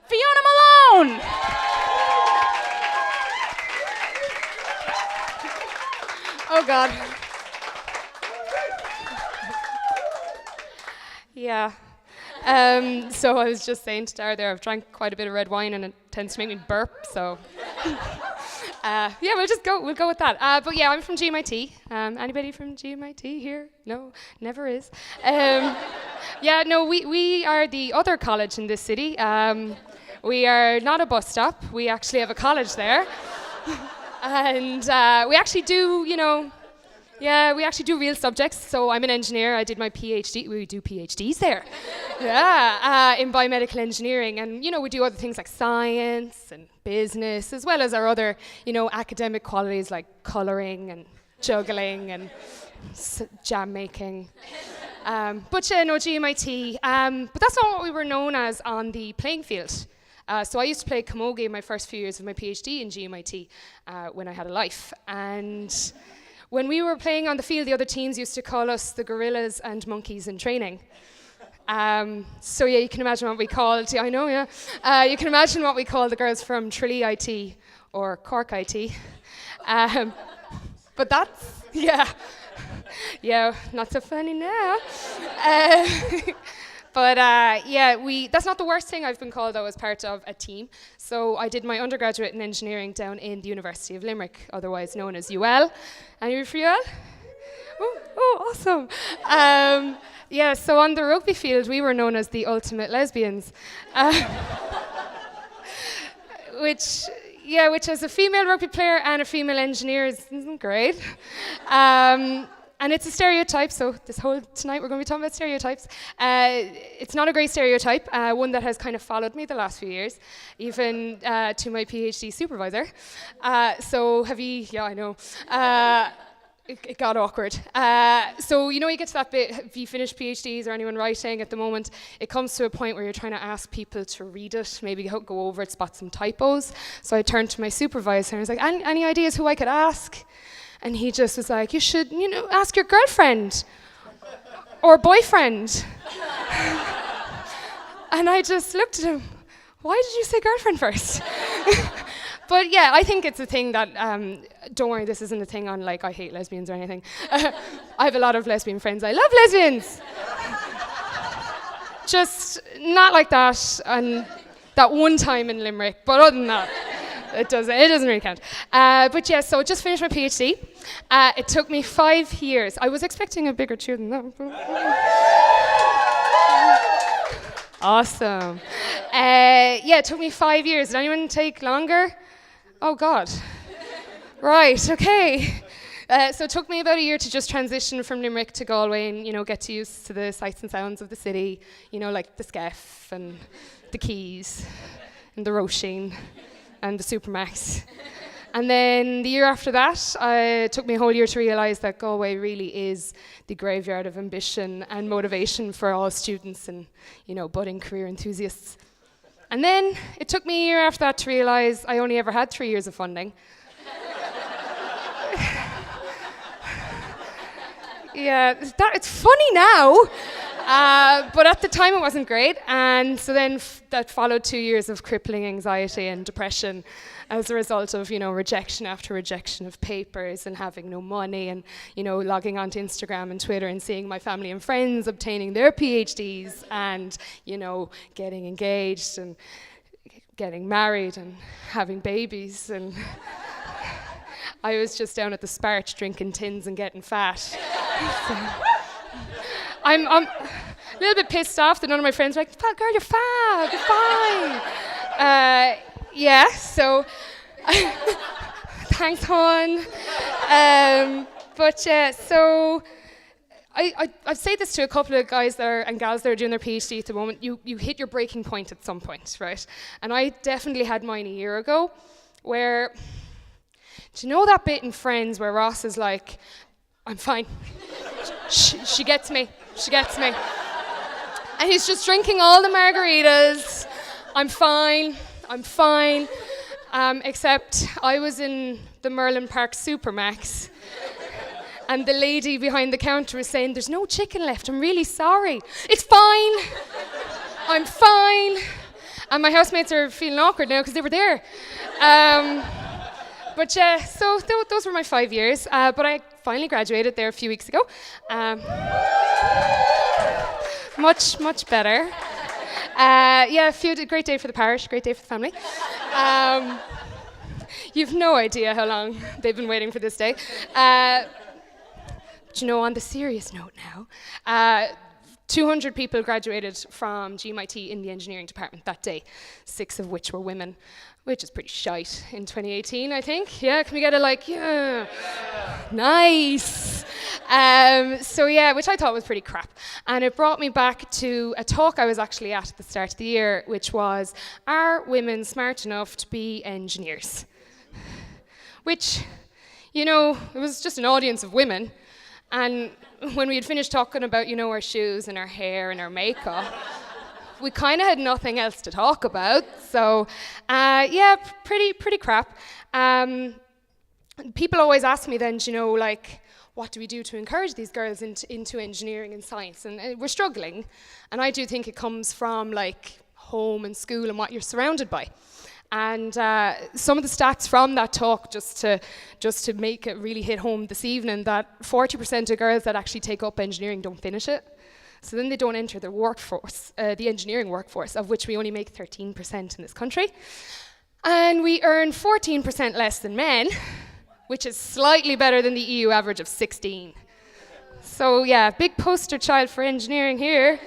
Fiona Malone! Oh God. Yeah. So I was just saying to Dara there, I've drank quite a bit of red wine and it tends to make me burp, so. Yeah, we'll go with that. But yeah, I'm from GMIT. Anybody from GMIT here? No, never is. Yeah, no, we are the other college in this city. We are not a bus stop. We actually have a college there. And we actually do, yeah, we actually do real subjects. So I'm an engineer. I did my PhD. We do PhDs there. Yeah, in biomedical engineering. And, we do other things like science and business, as well as our other, academic qualities like colouring and juggling and jam making. But yeah, no, GMIT. But that's not what we were known as on the playing field. So I used to play camogie in my first few years of my PhD in GMIT when I had a life. And when we were playing on the field, the other teams used to call us the gorillas and monkeys in training. So yeah, you can imagine what we called, I know, yeah. You can imagine what we called the girls from Tralee IT or Cork IT. But that's, yeah, not so funny now. But yeah, that's not the worst thing I've been called, though, as part of a team. So I did my undergraduate in engineering down in the University of Limerick, otherwise known as UL. Any for UL? Oh, awesome. Yeah, so on the rugby field, we were known as the ultimate lesbians. Which as a female rugby player and a female engineer isn't great. And it's a stereotype, so tonight we're going to be talking about stereotypes. It's not a great stereotype, one that has kind of followed me the last few years, even to my PhD supervisor. So have you, yeah, I know. It got awkward. So you get to that bit, if you finish PhDs or anyone writing at the moment, it comes to a point where you're trying to ask people to read it, maybe go over it, spot some typos. So I turned to my supervisor and I was like, any ideas who I could ask? And he just was like, you should, ask your girlfriend or boyfriend. And I just looked at him, why did you say girlfriend first? But yeah, I think it's a thing that, don't worry, this isn't a thing on I hate lesbians or anything. I have a lot of lesbian friends. I love lesbians. Just not like that, and that one time in Limerick, but other than that, it doesn't really count. But yeah, so just finished my PhD. It took me 5 years. I was expecting a bigger cheer than that. Awesome. Yeah, it took me 5 years. Did anyone take longer? Oh God. Right, okay. So it took me about a year to just transition from Limerick to Galway and, get to used to the sights and sounds of the city, like the Skeff and the Keys and the Roisin and the Supermax. And then the year after that, it took me a whole year to realise that Galway really is the graveyard of ambition and motivation for all students and, budding career enthusiasts. And then it took me a year after that to realise I only ever had 3 years of funding. Yeah, it's funny now, but at the time it wasn't great. And so then that followed 2 years of crippling anxiety and depression as a result of, rejection after rejection of papers and having no money and, logging onto Instagram and Twitter and seeing my family and friends obtaining their PhDs and, getting engaged and getting married and having babies. And I was just down at the Spart drinking tins and getting fat. So I'm a little bit pissed off that none of my friends were like, girl, you're fat, you're fine. Yeah, so thanks, hon. But yeah, so I say this to a couple of guys and gals that are doing their PhD at the moment. You hit your breaking point at some point, right? And I definitely had mine a year ago, where, do you know that bit in Friends where Ross is like, I'm fine. She gets me. She gets me. And he's just drinking all the margaritas. I'm fine. I'm fine. Except I was in the Merlin Park Supermax. And the lady behind the counter was saying, there's no chicken left. I'm really sorry. It's fine. I'm fine. And my housemates are feeling awkward now because they were there. But yeah, so those were my 5 years. But I finally graduated there a few weeks ago. Much better. Yeah, great day for the parish, great day for the family. You've no idea how long they've been waiting for this day. But on the serious note now, 200 people graduated from GMIT in the engineering department that day, 6 of which were women, which is pretty shite in 2018, I think. Yeah, can we get a yeah. Nice. Which I thought was pretty crap. And it brought me back to a talk I was actually at the start of the year, which was, are women smart enough to be engineers? Which, it was just an audience of women. And when we had finished talking about, our shoes and our hair and our makeup, we kind of had nothing else to talk about. So, pretty crap. People always ask me then, what do we do to encourage these girls into engineering and science? And we're struggling. And I do think it comes from home and school and what you're surrounded by. And some of the stats from that talk, just to make it really hit home this evening, that 40% of girls that actually take up engineering don't finish it. So then they don't enter the workforce, the engineering workforce, of which we only make 13% in this country. And we earn 14% less than men, which is slightly better than the EU average of 16. So yeah, big poster child for engineering here.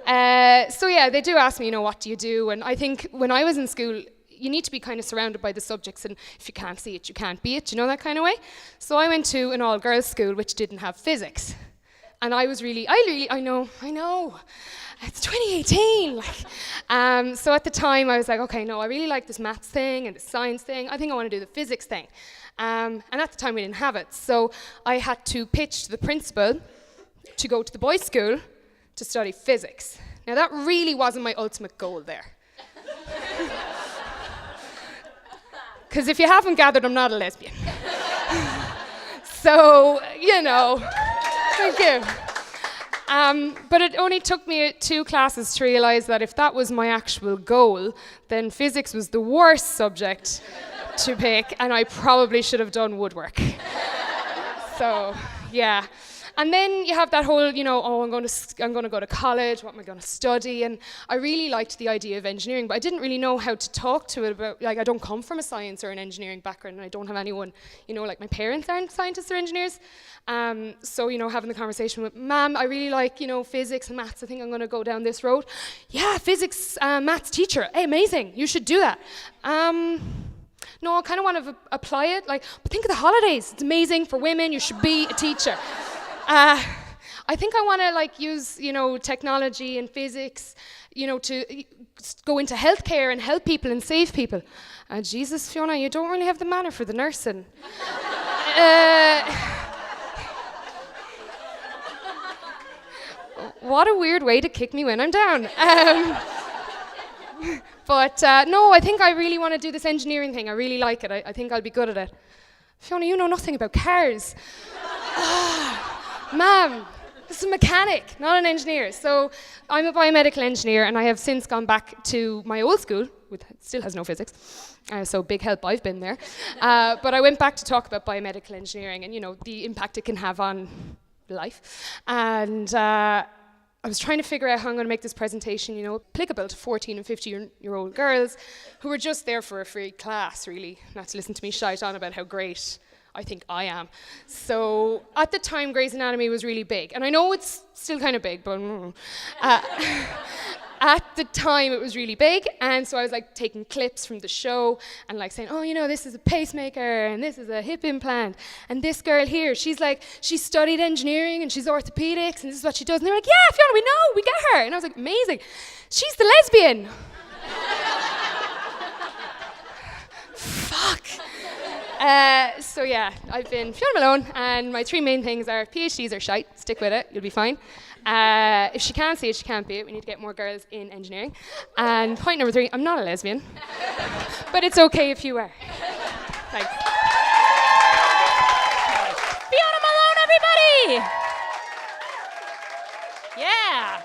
They do ask me, what do you do? And I think when I was in school, you need to be kind of surrounded by the subjects, and if you can't see it, you can't be it, that kind of way. So I went to an all-girls school which didn't have physics. And I know, it's 2018. So at the time I was like, okay, no, I really like this maths thing and the science thing. I think I want to do the physics thing. And at the time we didn't have it. So I had to pitch to the principal to go to the boys' school to study physics. Now that really wasn't my ultimate goal there. Because if you haven't gathered, I'm not a lesbian. So, thank you. But it only took me 2 classes to realize that if that was my actual goal, then physics was the worst subject to pick, and I probably should have done woodwork. So, yeah. And then you have that whole, I'm going to go to college, what am I going to study? And I really liked the idea of engineering, but I didn't really know how to talk to it about, I don't come from a science or an engineering background, and I don't have anyone, my parents aren't scientists or engineers. So, having the conversation with Mom, I really like, physics and maths, I think I'm going to go down this road. Yeah, physics, maths teacher, hey, amazing, you should do that. No, I kind of want to apply it, but think of the holidays, it's amazing for women, you should be a teacher. I think I want to use, technology and physics, to go into healthcare and help people and save people. Jesus, Fiona, you don't really have the manner for the nursing. What a weird way to kick me when I'm down. But no, I think I really want to do this engineering thing. I really like it. I think I'll be good at it. Fiona, you know nothing about cars. Ma'am, this is a mechanic, not an engineer. So I'm a biomedical engineer, and I have since gone back to my old school, which still has no physics. So big help, I've been there. But I went back to talk about biomedical engineering and, the impact it can have on life. And I was trying to figure out how I'm going to make this presentation, applicable to 14 and 15-year-old girls who were just there for a free class, really, not to listen to me shite on about how great I think I am. So at the time, Grey's Anatomy was really big. And I know it's still kind of big, but at the time it was really big. And so I was taking clips from the show and saying, oh, this is a pacemaker and this is a hip implant. And this girl here, she studied engineering and she's orthopedics and this is what she does. And they're like, yeah, Fiona, we know, we get her. And I was like, amazing. She's the lesbian. Fuck. So yeah, I've been Fiona Malone, and my 3 main things are PhDs are shite, stick with it, you'll be fine. If she can't see it, she can't be it. We need to get more girls in engineering. And point number 3, I'm not a lesbian, but it's okay if you are. Thanks. Fiona Malone, everybody! Yeah.